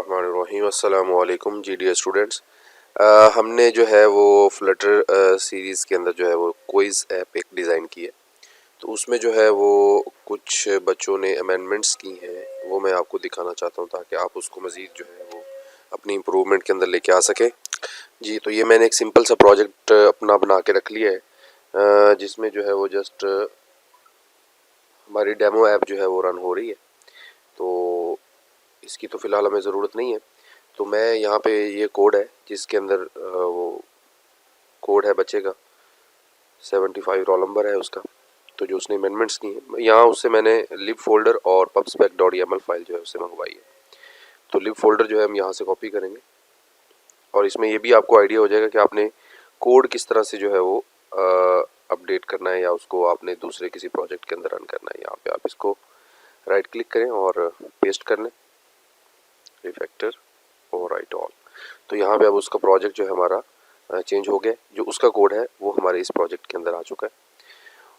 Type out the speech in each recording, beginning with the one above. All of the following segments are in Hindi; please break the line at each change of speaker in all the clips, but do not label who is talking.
बिस्मिल्लाहिर्रहमानिर्रहीम। अस्सलामु अलैकुम जी डियर स्टूडेंट्स। हमने जो है वो फ्लटर सीरीज़ के अंदर जो है वो क्विज़ ऐप एक डिज़ाइन की है। तो उसमें जो है वो कुछ बच्चों ने अमेंडमेंट्स की हैं, वो मैं आपको दिखाना चाहता हूँ ताकि आप उसको मज़ीद जो है वो अपनी इम्प्रूवमेंट के अंदर लेके आ सकें। जी, तो ये मैंने एक सिंपल सा प्रोजेक्ट अपना बना के रख लिया है, जिसमें जो है वो जस्ट हमारी डेमो ऐप जो है वो रन हो रही है। तो इसकी तो फ़िलहाल हमें ज़रूरत नहीं है। तो मैं यहाँ पे ये कोड है जिसके अंदर वो कोड है बच्चे का 75 रोल नंबर है उसका। तो जो उसने अमेंडमेंट्स की हैं यहाँ उससे मैंने लिब फोल्डर और pubspec.yaml फाइल जो है उससे मंगवाई है। तो लिब फोल्डर जो है हम यहाँ से कॉपी करेंगे और इसमें ये भी आपको आइडिया हो जाएगा कि आपने कोड किस तरह से जो है वो अपडेट करना है या उसको आपने दूसरे किसी प्रोजेक्ट के अंदर रन करना है। यहाँ पे आप इसको राइट क्लिक करें और पेस्ट कर लें, रिफैक्टर और राइट ऑल। तो यहाँ पे अब उसका प्रोजेक्ट जो है हमारा चेंज हो गया, जो उसका कोड है वो हमारे इस प्रोजेक्ट के अंदर आ चुका है।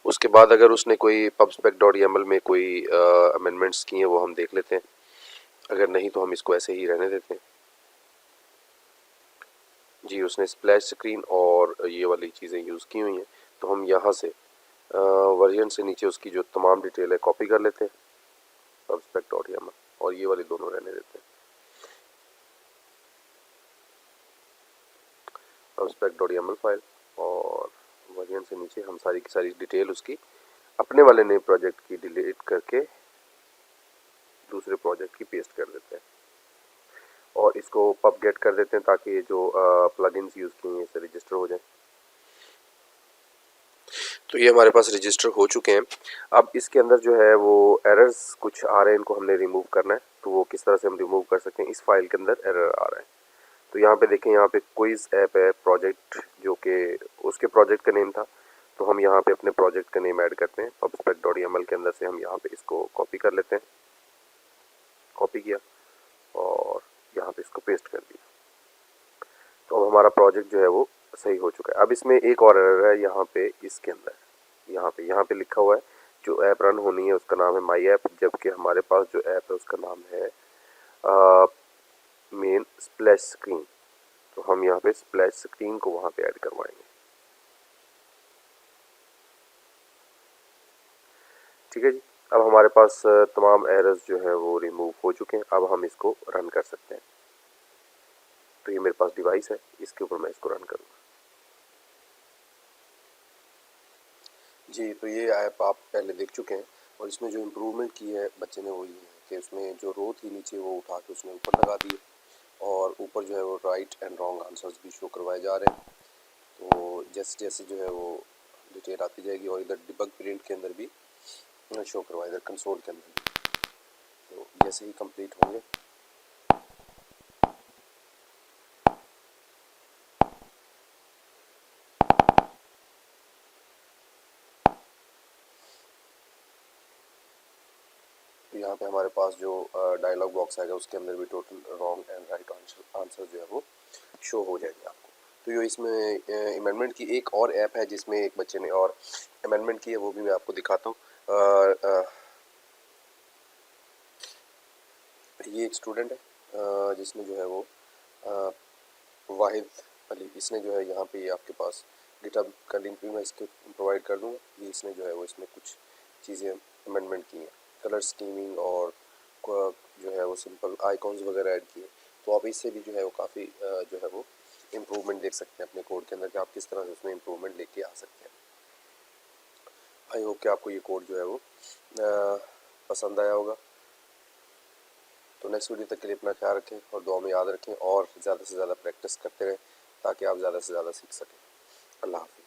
उसके बाद अगर उसने कोई pubspec.yaml में कोई अमेंडमेंट्स की हैं वो हम देख लेते हैं, अगर नहीं तो हम इसको ऐसे ही रहने देते हैं। जी, उसने स्प्लैश स्क्रीन और ये वाली चीज़ें यूज़ की हुई हैं, तो हम यहाँ से वर्जन से नीचे उसकी जो तमाम डिटेल है कॉपी कर लेते हैं, pubspec.yaml, और ये वाली दोनों रहने देते हैं। pubspec.yaml फाइल और वर्जन से नीचे हम सारी की सारी डिटेल उसकी अपने वाले नए प्रोजेक्ट की डिलीट करके दूसरे प्रोजेक्ट की पेस्ट कर देते हैं और इसको पब गेट कर देते हैं ताकि जो प्लगइन्स यूज़ किए हैं इसे रजिस्टर हो जाए। तो ये हमारे पास रजिस्टर हो चुके हैं। अब इसके अंदर जो है वो एरर्स कुछ आ रहे हैं, इनको हमने रिमूव करना है। तो वो किस तरह से हम रिमूव कर सकते हैं, इस फाइल के अंदर एरर आ रहा है। तो यहाँ पे देखें, यहाँ पे क्विज ऐप है प्रोजेक्ट, जो कि उसके प्रोजेक्ट का नेम था। तो हम यहाँ पे अपने प्रोजेक्ट का नेम ऐड करते हैं। pubspec.yaml के अंदर से हम यहाँ पे इसको कॉपी कर लेते हैं, कॉपी किया और यहाँ पे इसको पेस्ट कर दिया। तो अब हमारा प्रोजेक्ट जो है वो सही हो चुका है। अब इसमें एक और एरर है यहाँ पे, इसके अंदर यहाँ पे लिखा हुआ है जो ऐप रन होनी है उसका नाम है माई ऐप, जबकि हमारे पास जो ऐप है उसका नाम है मेन स्प्लैश स्क्रीन। तो हम यहाँ पे स्प्लैश स्क्रीन को वहाँ पे ऐड करवाएंगे। ठीक है जी, अब हमारे पास तमाम एरर्स जो है वो रिमूव हो चुके हैं। अब हम इसको रन कर सकते हैं। तो ये मेरे पास डिवाइस है, इसके ऊपर मैं इसको रन करूँगा। जी, तो ये ऐप आप पहले देख चुके हैं और इसमें जो इम्प्रूवमेंट की है बच्चे ने वो ये है कि उसमें जो रो थी नीचे वो उठा के उसने ऊपर लगा दी और ऊपर जो है वो राइट एंड रॉन्ग आंसर्स भी शो करवाए जा रहे हैं। तो जैसे जैसे जो है वो डिटेल आती जाएगी और इधर डिबग प्रिंट के अंदर भी शो करवाए, इधर कंसोल के अंदर भी। तो जैसे ही कंप्लीट होंगे तो यहाँ पे हमारे पास जो डायलॉग बॉक्स आएगा उसके अंदर भी total wrong and right answer जो है वो शो हो जाएंगे आपको। तो ये इसमें अमेंडमेंट की एक और ऐप है जिसमें एक बच्चे ने और अमेंडमेंट की है, वो भी मैं आपको दिखाता हूँ। ये एक स्टूडेंट है जिसने जो है वो वाहिद अली, इसने जो है यहाँ पे आपके पास गिटहब का लिंक भी मैं इसके प्रोवाइड कर दूँगा। ये इसने जो है वो इसमें कुछ चीज़ें अमेंडमेंट की हैं, कलर स्कीमिंग और जो है वो सिंपल आइकॉन्स वगैरह ऐड किए। तो आप इससे भी जो है वो काफ़ी जो है वो इम्प्रूवमेंट देख सकते हैं अपने कोड के अंदर कि आप किस तरह से उसमें इम्प्रूवमेंट लेके आ सकते हैं। आई होप कि आपको ये कोड जो है वो पसंद आया होगा। तो नेक्स्ट वीडियो तक के लिए अपना ख्याल रखें और दुआ में याद रखें और ज़्यादा से ज़्यादा प्रैक्टिस करते रहें ताकि आप ज़्यादा से ज़्यादा सीख सकें। अल्लाह हाफ़िज़।